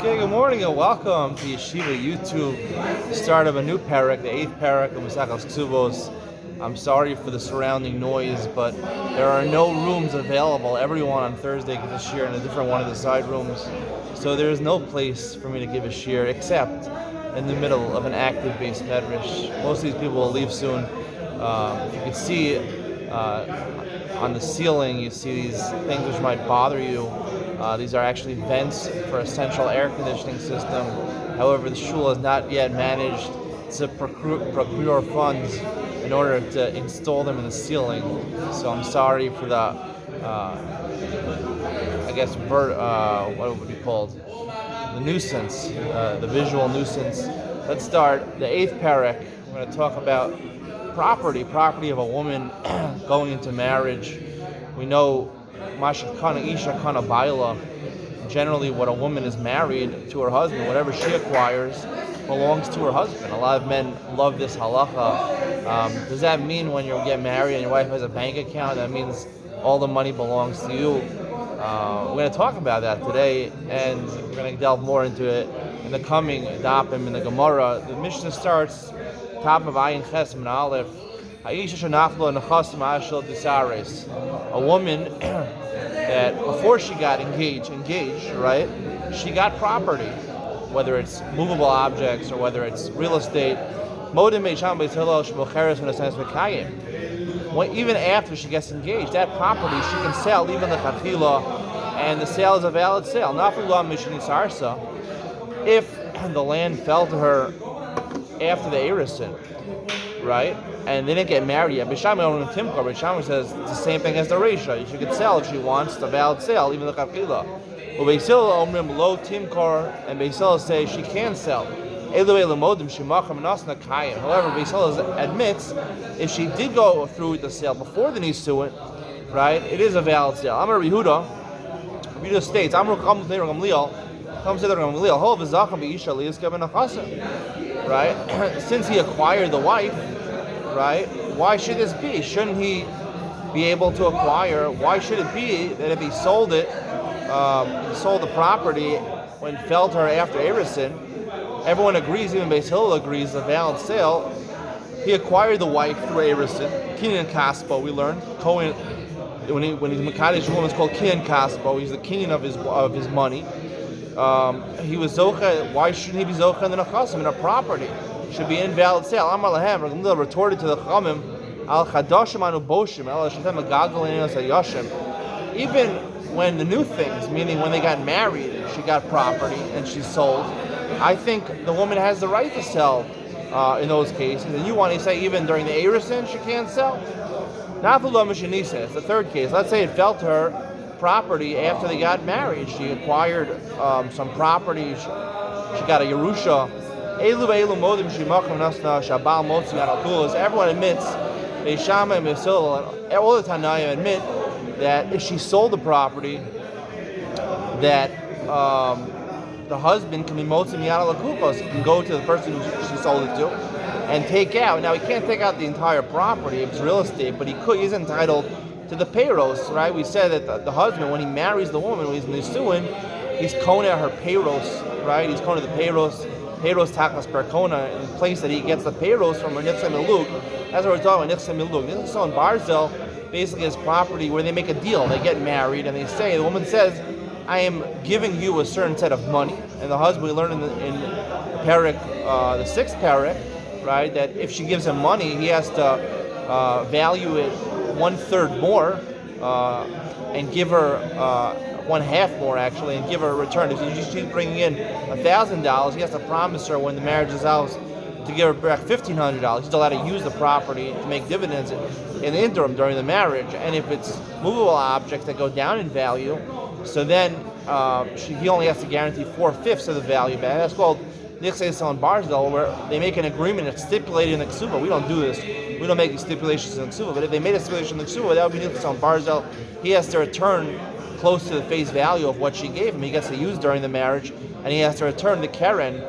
Okay, good morning and welcome to Yeshiva YouTube. Start of a new parak, the 8th parak of Kesubos. I'm sorry for the surrounding noise, but there are no rooms available. Everyone on Thursday gives a shir in a different one of the side rooms. So there is no place for me to give a shir except in the middle of an active base medrash. Most of these people will leave soon. If you can see on the ceiling, you see these things which might bother you. These are actually vents for a central air conditioning system. However, the shul has not yet managed to procure funds in order to install them in the ceiling. So I'm sorry for the, what it would be called? The nuisance, the visual nuisance. Let's start the 8th parak. We're going to talk about property of a woman going into marriage. We know Mashakana Isha Kana Baila. Generally, what a woman is married to her husband, whatever she acquires belongs to her husband. A lot of men love this halacha. Does that mean when you get married and your wife has a bank account, that means all the money belongs to you? We're going to talk about that today, and we're going to delve more into it in the coming dapim in the Gemara. The Mishnah starts top of Ayin Ches and Aleph. A woman that before she got engaged, right? She got property, whether it's movable objects or whether it's real estate. Even after she gets engaged, that property she can sell even the chatchila, and the sale is a valid sale. If the land fell to her after the Erisin, right? And they didn't get married yet. Bisham says it's the same thing as the Reisha. She could sell if she wants, the valid sale, even the Chafila. But Beisil Omrim Lo Timkar, and Beisil say she can sell. However, Beisil admits if she did go through with the sale before the Nisuin, right, it is a valid sale. Amar Yehuda states, Amar Gamliel, right? Since he acquired the wife, right? Why should this be? Shouldn't he be able to acquire? Why should it be that if he sold it, sold the property when it fell to her after Erisin, everyone agrees, even Beis Hillel agrees, a valid sale. He acquired the wife through Erisin. Kinyan Kaspo, we learned. Cohen, when he's Mekadesh woman, it's called Kinyan Kaspo. He's the kinyan of his money. He was zocha. Why shouldn't he be zocha in the nechasim, in a property? Should be invalid sale. Amar lahem, Rav retorted to the Chachamim, al chadashim anu boshim, al shetem agagalin sayashim. Even when the new things, meaning when they got married, she got property and she sold. I think the woman has the right to sell in those cases. And you want to say even during the Erisin she can't sell? Nafulah mishanisa. It's the third case. Let's say it fell to her property after they got married. She acquired some property. She got a Yerusha. Everyone admits, Beishama and Mesil, and all the Tanaim admit that if she sold the property, that the husband can be motzim yad lakupos. He can go to the person who she sold it to and take out. Now he can't take out the entire property if it's real estate, but he's entitled to the payros, right? We said that the husband, when he marries the woman, when he's nisuin, he's kona her payros, right? He's kona the payros tachas perkona, in the place that he gets the payros from her nitzah miluk. That's what we're talking about, nitzah miluk. Nitzah and Barzel basically is property where they make a deal. They get married and the woman says, I am giving you a certain set of money. And the husband, we learned in parak, the 6th parak, right, that if she gives him money, he has to value it 1/3 more and give her 1/2 more actually, and give her a return. If she's bringing in $1,000, he has to promise her when the marriage is out to give her back $1,500. He's allowed to use the property to make dividends in the interim during the marriage. And if it's movable objects that go down in value, so then he only has to guarantee 4/5 of the value back. That's called Nichseis on Barzell, where they make an agreement that's stipulated in the Kesuba. We don't do this. We don't make these stipulations in the Kesuba. But if they made a stipulation in the Kesuba, that would be Nichseis on Barzell. He has to return close to the face value of what she gave him. He gets to use during the marriage, and he has to return to Karen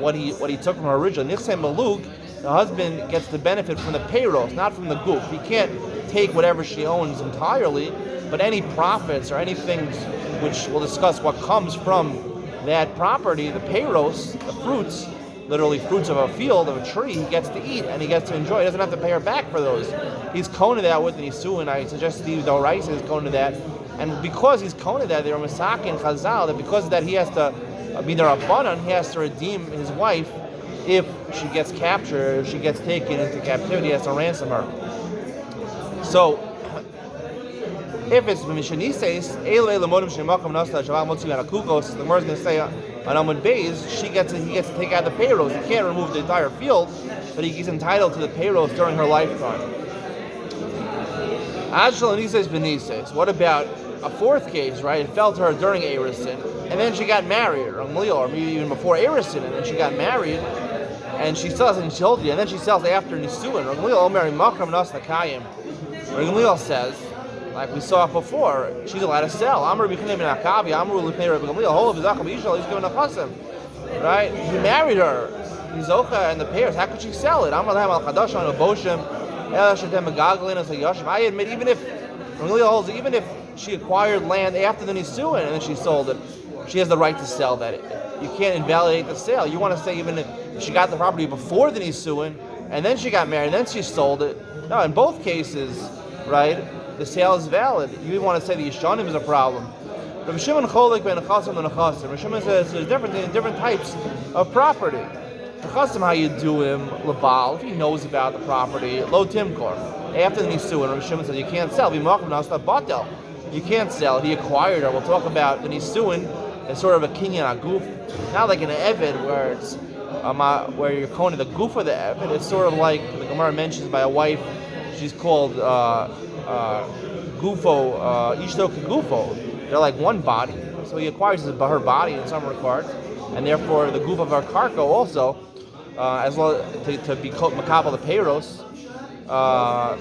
what he took from her originally. Nichseis Maluk, the husband gets the benefit from the payros, not from the goof. He can't take whatever she owns entirely, but any profits or any things which we'll discuss what comes from that property, the peiros, the fruits, literally fruits of a field, of a tree, he gets to eat and he gets to enjoy. He doesn't have to pay her back for those. He's kona that with Nisuin. I suggested he the rice is kona that. And because he's kona that, they were masakin chazal, that because of that he has to be there he has to redeem his wife if she gets captured, if she gets taken into captivity, he has to ransom her. So, if it's Mishanises, Ele Lamodim Shemakom Nasta Shabbat Motzi Kukos, the Gemara is going to say on Amud Beis, he gets to take out the payros. He can't remove the entire field, but he's entitled to the payros during her lifetime. Ajshal Nises Benises. What about a fourth case, right? It fell to her during Erisin, and then she got married, or maybe even before Erisin, and then she got married, and she sells and she holds it, and then she sells after Nisuin. Gamliel says, like we saw before, she's allowed to sell. Amr b'Chanim ben Akavi, Amr l'pnei Rabbi Gamliel, whole of his Acham Yishal, he's given a chasim, right? He married her, Zocha and the pairs. How could she sell it? Amr l'hem al chadash on a boshim, el shetem megaglin as a yashim. I admit, even if Gamliel holds, even if she acquired land after the Nisuin and then she sold it, she has the right to sell that. You can't invalidate the sale. You want to say even if she got the property before the Nisuin and then she got married and then she sold it. No, in both cases, right, the sale is valid. You want to say the Yishanim is a problem. Rabbi Shimon Cholik ben Nechasim and Nechasim. Rabbi Shimon says there's different types of property. Nechasim, how you do him, Labal, if he knows about the property, Lo Timkor. After the Nisuin, Rabbi Shimon says you can't sell. You can't sell. He acquired her. We'll talk about the Nisuin as sort of a kinyan aguf, not like an eved where it's where you're calling the goof of the eved. It's sort of like the Gemara mentions by a wife. She's called gufo, ishto kegufo. They're like one body. So he acquires her body in some regards, and therefore the goof of her karko also, as well to be makabel the peiros.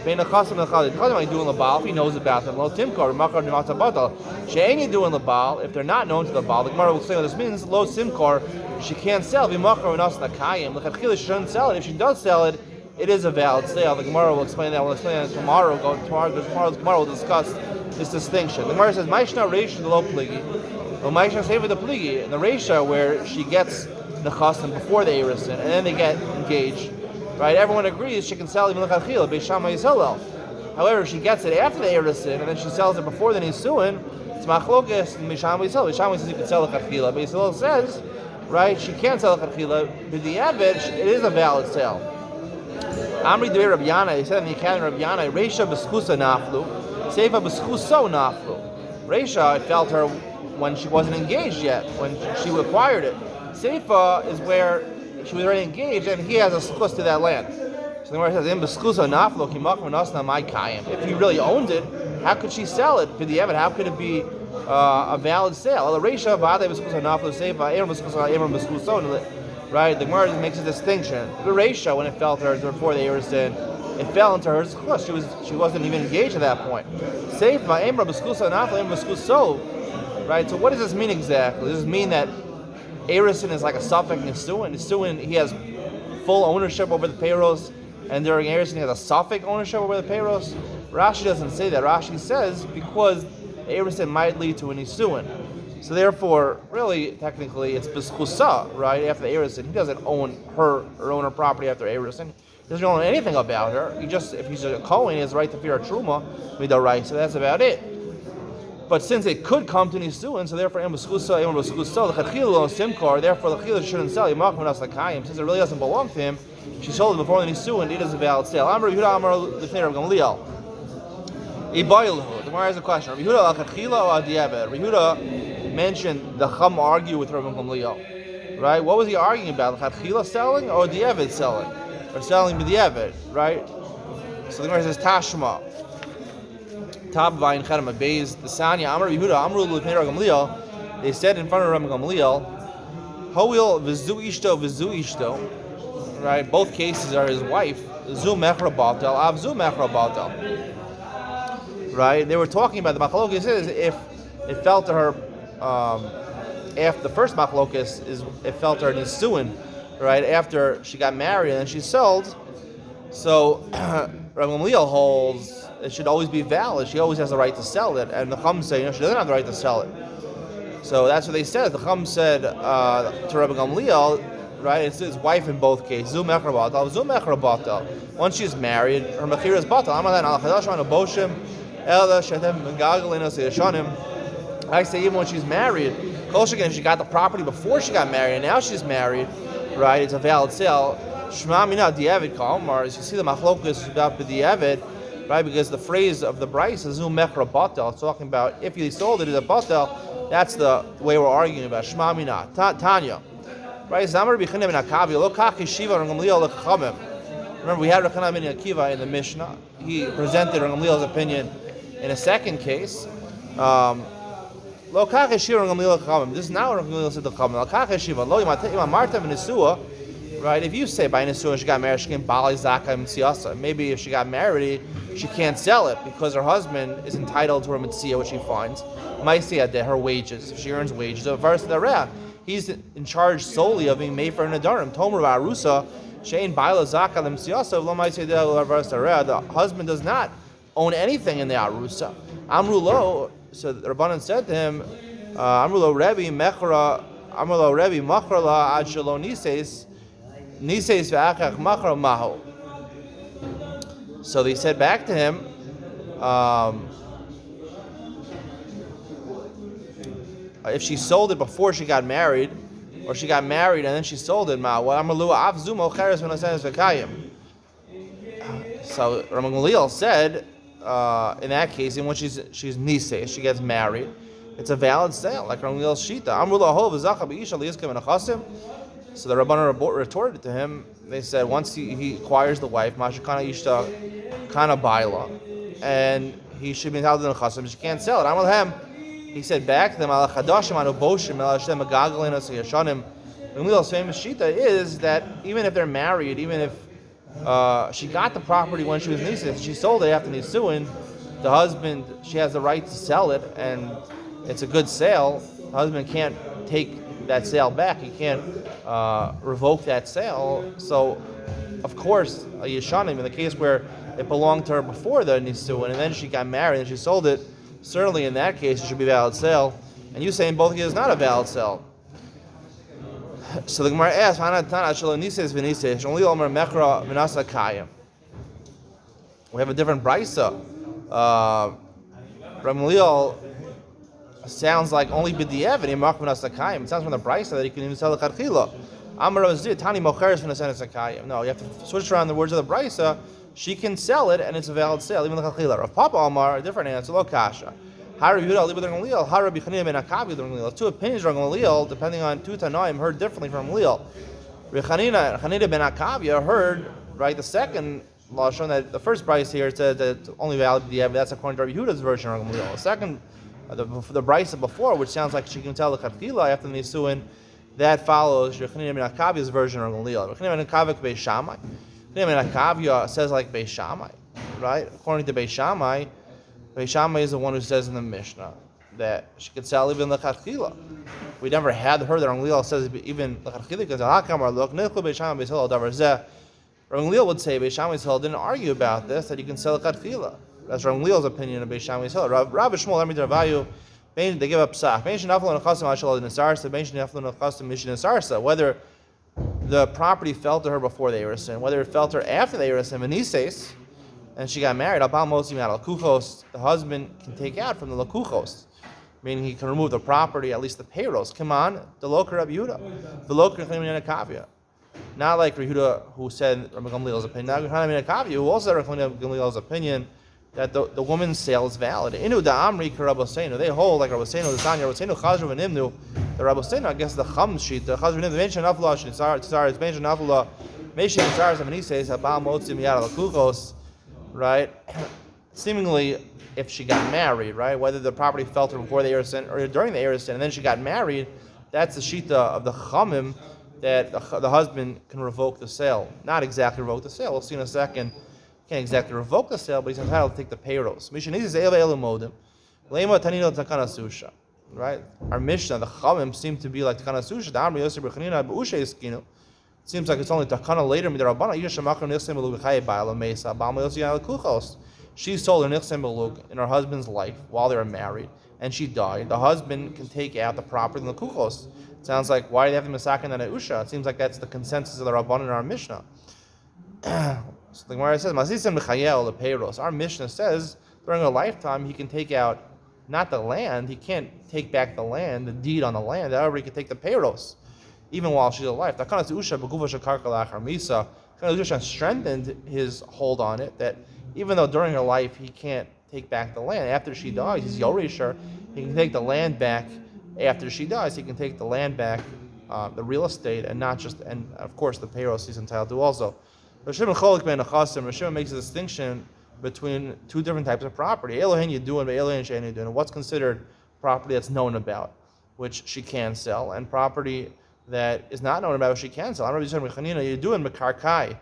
Bein Nechasim and Nechasim. Nechasim are doing the Baal if he knows about them. Lo Timkor, Makar Nimata Batal. She'ain doing the Baal if they're not known to the Baal. The Gemara will say what this means. Lo Simkor, she can't sell. V'Makar Unas Nakayim. L'chadchila she shouldn't sell it. If she does sell it, it is a valid sale. The Gemara will explain that. We'll explain that tomorrow. Tomorrow's Gemara will discuss this distinction. The Gemara says, Maishna Reisha Lo Pligi. Well, Maishna Seva the Pligi. In the Reisha where she gets Nechasim before the Erisin, and then they get engaged. Right, everyone agrees she can sell even l'chadchila Beis Shammai Yisrael. However, if she gets it after the Erisin and then she sells it before the Nisuin, it's machlokes and Beis Shammai Yisrael. Beis Shammai says you can sell l'chadchila. Beis Hillel says, right, she can't sell l'chadchila. But the average, it is a valid sale. Amri Dei Rabbi Yana, he said in the Academy of Rabbi Yana, Reisha b'schusa naflu, Seifa b'schuso naflu. Reisha, it fell to her when she wasn't engaged yet, when she acquired it. Seifa is where she was already engaged, and he has a schus to that land. So the Gemara says, if he really owned it, how could she sell it? How could it be a valid sale? Right? The Gemara makes a distinction. The Reisha, when it fell to her before the Erisin, it fell into her schus. She wasn't even engaged at that point. Right? So what does this mean exactly? Does this mean that Erisin is like a suffix Nisuin? Nisuin, he has full ownership over the peiros, and during Erisin he has a suffix ownership over the peiros. Rashi doesn't say that. Rashi says because Erisin might lead to a Nisuin. So therefore, really, technically, it's B'schusa, right, after the Erisin. He doesn't own her property after Erisin. He doesn't own anything about her. If he's a Kohen, he has the right to fear a Truma, right, so that's about it. But since it could come to Nisuin, so therefore, therefore, the Chila shouldn't sell. Since it really doesn't belong to him, she sold it before the Nisuin, it is a valid sale. The Gemara has a question. Yehuda mentioned the Chum argue with Rabbi Gamliel. Right? What was he arguing about? Chila selling or Diavad selling? Or selling B'diavad, right? So the Gemara says, Tashma. Top Vayin Chedem Beis the Sanya Amar Yehuda Amru L'Pnei Rabbi Gamliel. They said in front of Rabbi Gamliel, Hoil v'zu ishto. Right, both cases are his wife. Zu mechra batel, av zu mechra batel. Right, they were talking about the machlokes. Is if it fell to her after the first machlokes is it fell to her nisuin, right after she got married and then she sold. So Rabbi Gamliel holds it should always be valid. She always has the right to sell it, and the Chum say she doesn't have the right to sell it. So that's what they said. The Chum said to Rabbi Gamliel, right? It's his wife in both cases. Zu mechra batal, zu mechra batal. Once she's married, her mechira is batal. Amalan al chadash anu boshim, ela shetem megagalinu seyashanim. I say even when she's married, kol shekin if she got the property before she got married, and now she's married, right? It's a valid sale. Shema mina di'evid ka'omar. As you see, the machlokas about the di'evid, right? Because the phrase of the Bryce is zu mechra batal. It's talking about if you sold it as a batal. That's the way we're arguing about. Shema mina Tanya. Right? Zamar b'china ben Akavi lo kach yeshiva Rabbi Gamliel lechamim. Remember, we had Rabbi ben Akiva in the Mishnah. He presented Rabbi Gamliel's opinion in a second case. Lo kach yeshiva Rabbi Gamliel lechamim. This is not what Rabbi Gamliel said lechamim. Lo kach yeshiva lo imarta v'nesua. Right? If you say by nesua she got married, she can bali zaka mitziyasa. Maybe if she got married, she can't sell it because her husband is entitled to her mitziyah, which she finds. Maisiyah, her wages. If she earns wages. So verse the Reah, he's in charge solely of being made for nadarim. Tomer ba'arusa shein ba'ila zaka mitziyasa lo maisiyah verse the Reah. The husband does not own anything in the arusa. Amrulo. So the Rabbanan said to him, Amrulo Rebbe mechra, Amrulo Rebbe machra la ad shelo nises. So they said back to him, if she sold it before she got married, or she got married and then she sold it, so Rabbi Gamliel said, in that case, in when she's niseh, she gets married, it's a valid sale, like Rabbi Gamliel's shita. So the Rabbanan retorted to him. They said once he acquires the wife, Mashakana Ishta Kana Baila, and he should be entitled to the Chasim. She can't sell it. Amalhem. He said back to them, Al Chadashim Anu Boshim El Hashem Magagalin As Yashanim. Gamliel's famous shita is that even if they're married, even if she got the property when she was niseh, she sold it after nisuin, the husband, she has the right to sell it, and it's a good sale. The husband can't take that sale back. He can't revoke that sale. So, of course, a Yeshanim, in the case where it belonged to her before the Nisuin, and then she got married and she sold it, certainly in that case it should be a valid sale. And you say in both cases it's not a valid sale. So the Gemara asks, we have a different brisa. Ramliel sounds like only b'di'evet imach v'nas sakayim. It sounds from the brisa that you can even sell the karchila. Amar Rav Tani mocheres v'nas sakayim. No, you have to switch around the words of the brisa. She can sell it and it's a valid sale, even the karchila. Rav Papa Amar, a different answer. Lo kasha. Hara Yehuda Ali b'Rav Gamliel. Hara b'Chanina ben Akavi b'Rav Gamliel. Two opinions of Rav Gamliel, depending on two Tanoim, heard differently from Gamliel. Chanina ben Akavi heard right the second lashon that the first brisa here said that it's only valid b'di'evet. That's according to Rav Yehuda's version of Rav Gamliel. The second. The brisa before, which sounds like she can tell the Chatchila after the Nisuin, that follows Yechanim ben Akavi's version of Gamliel. Yechanim ben Akavi Beis Shammai. Yechanim ben Akavi says like Beis Shammai, right? According to Beis Shammai is the one who says in the Mishnah that she could sell even the Chatchila. We never had heard that Gamliel says even the Chatchila because Hakam look Nichol Beis Shammai Beis Hillel Davar Zeh. Gamliel would say Beis Shammai's Hillel didn't argue about this that you can sell the Chatchila. That's Rav Gamliel's opinion of Beis Shammai's Hillel. Rav Shmuel, let me tell you, they give up psach. Whether the property fell to her before the Erusin, whether it fell to her after the Erusin, and she got married, the husband can take out from the lakuchos, meaning he can remove the property, at least the payrolls. Come on, the loker Rabbi Yehuda, the loker Kavya. Not like Rabbi Yehuda who said Rabbi Gamliel's opinion. Not Rabbi Kavya who also said Rabbi Gamliel's opinion that the woman's sale is valid. Inu da'amri k'Rabosenu. They hold like Rabosenu, the Tanya, Rabosenu, Chazru v'nimnu. The Rabosenu, I guess the Chum sheet, the Chazru v'nimnu, Meisha nafla, Tzar, it's Meisha nafla, Meisha Tzar, and he says, Habal motzim yad al-kuchos, right? Seemingly, if she got married, right? Whether the property fell to her before the Erusin or during the Erusin, and then she got married, that's the shita of the Chamim that the husband can revoke the sale. Not exactly revoke the sale. We'll see in a second. Can't exactly revoke the sale, but he's entitled to take the payrolls. Right? Our Mishnah, the Chamim, seem to be like Takana Susha. It seems like it's only Takana later. She sold her Nichsem Belug in her husband's life while they were married, and she died, the husband can take out the property in the kuchos. It sounds like, why do they have the Masakin and Usha? It seems like that's the consensus of the Rabban in our Mishnah. So the Gemara says, Masisim B'chayel Lepeiros. Our Mishnah says, during her lifetime, he can take out, not the land, he can't take back the land, the deed on the land, however, he can take the peiros, even while she's alive. Takanas Usha B'guva Shekarka Lachar Misa. Usha strengthened his hold on it, that even though during her life he can't take back the land, after she dies, he's Yorisher, he can take the land back after she dies, he can take the land back, the real estate, and not just, and of course the peiros he's entitled to also. Rishon makes a distinction between two different types of property. Elohen Yedun, Elohen Shein Yedun. What's considered property that's known about, which she can sell, and property that is not known about, which she can sell. Yedun Mekarkai.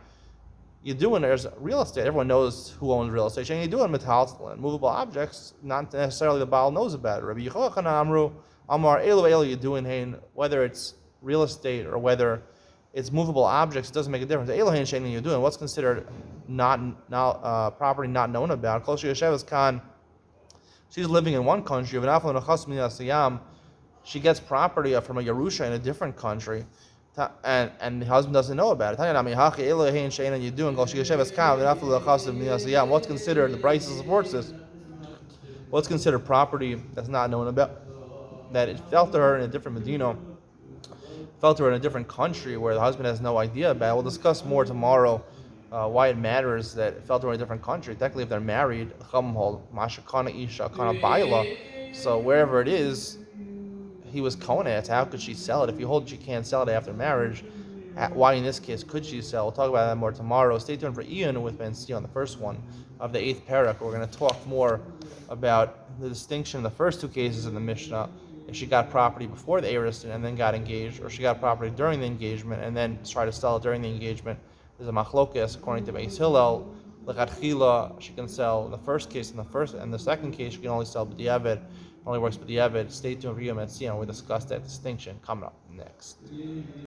Yedun, there's real estate. Everyone knows who owns real estate. Shein Yedun Metal, movable objects, not necessarily the Baal knows about it. Rabbi Yechochanan Amru Amar Elo Yedun Hein. Whether it's real estate or whether it's movable objects, it doesn't make a difference. Elohen Shein Yedun. What's considered property not known about? She's living in one country. She gets property from a Yerusha in a different country, and the husband doesn't know about it. What's considered, the Brisa supports this, what's considered property that's not known about, that it fell to her in a different Medina, fell to her in a different country where the husband has no idea about it. We'll discuss more tomorrow why it matters that it fell to her in a different country. Technically, if they're married, so wherever it is, he was konet. How could she sell it? If you hold she can't sell it after marriage, why in this case could she sell? We'll talk about that more tomorrow. Stay tuned for Ian with Ben Steel on the first one of the 8th parak. We're going to talk more about the distinction in the first two cases in the Mishnah. If she got property before the Eris and then got engaged, or she got property during the engagement and then tried to sell it during the engagement, there's a machlokes according to Beis Hillel. L'chadchila, she can sell in the first case, and the second case, she can only sell b'diavad, only works b'diavad. Stay tuned for Yom Etzion. We discuss that distinction coming up next.